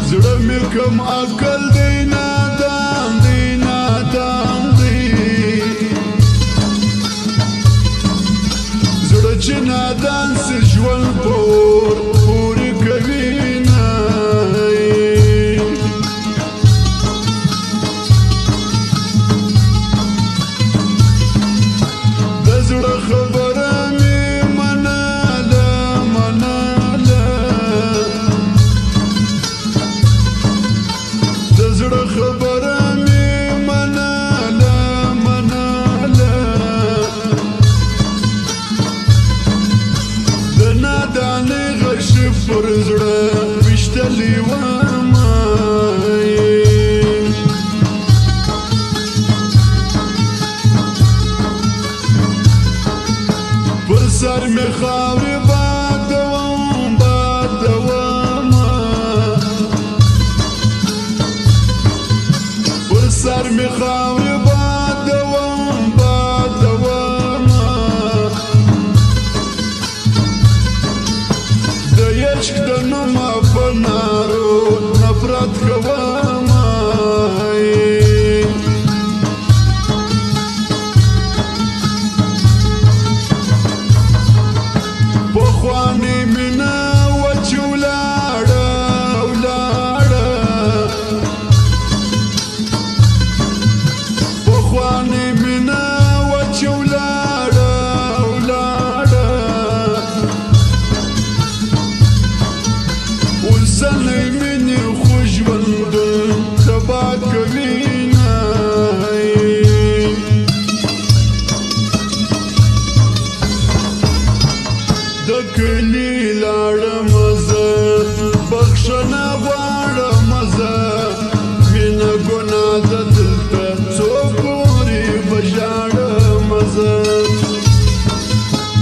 زړه مې کم عقل دی نادان دی نادان دی زړه چې نادان سي ژوند په اور پورې کوي نه د زړه خبره مې منله منله د زړه خبره مې منله منله د نادانۍ غش پر زړه ویشتلی ومه پر سر مې خاورې بادوم بادومه پر سر مې خاورې بادوم بادومه د عشق د نومه په نارو نفرت کومه پخواني مینه وچه ولاړه ولاړه پخواني مینه وچه ولاړه ولاړه اوسنۍ مینې خو ژوندون تباه کوي د کلي لاړم زه بخښنه غواړم زه مینه ګناه ده دلته څو پورې به ژاړم زه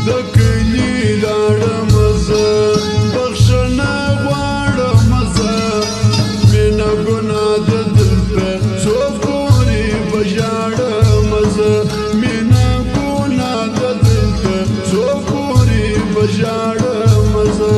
د کلي لاړم زه بخښنه غواړم زه مینه ګناه ده دلته څو پورې به ژاړم زه مینه ګناه ده دلته څو پورې به ژاړم زه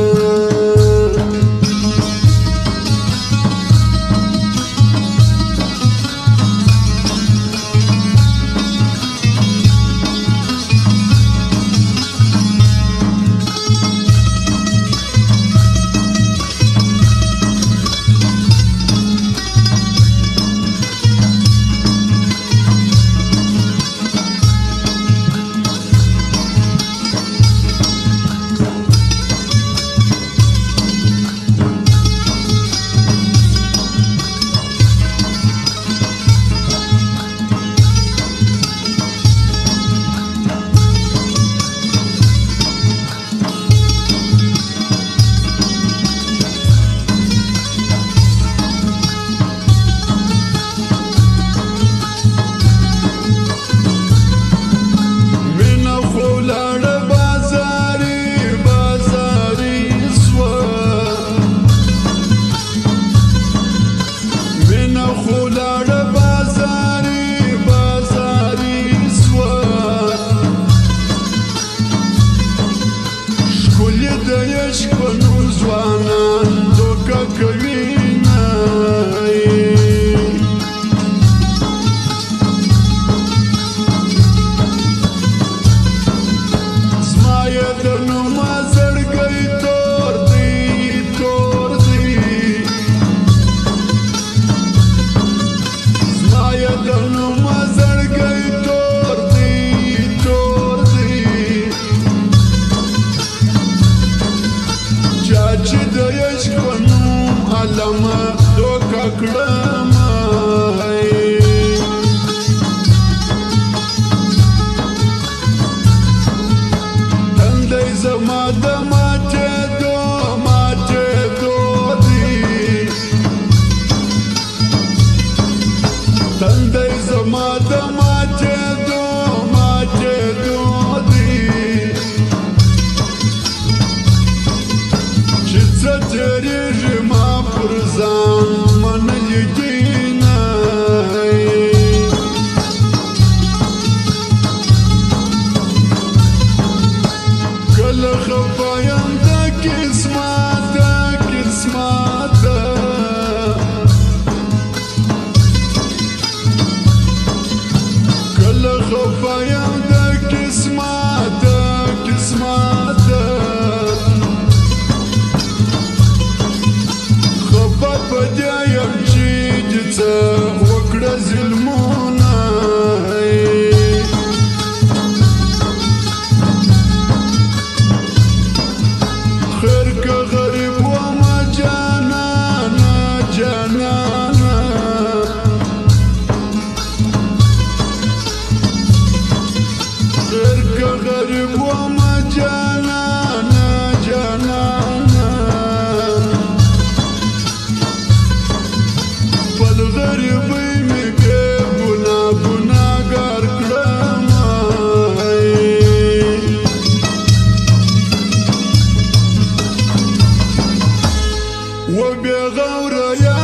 د عشق په نوم ځوانان دوکه کوي نه زما یې د نومه زړګی تور دی تور دی زما یې د نومه زړګی تور دی تور دی چې د عشق په نوم علمه دوکه کړم تندی زما د ماتېدو ماتېدو دی تندی زما د ماتېدو ماتېدو دی چې څه تېرېږي ما پر ځان منلي غوره یا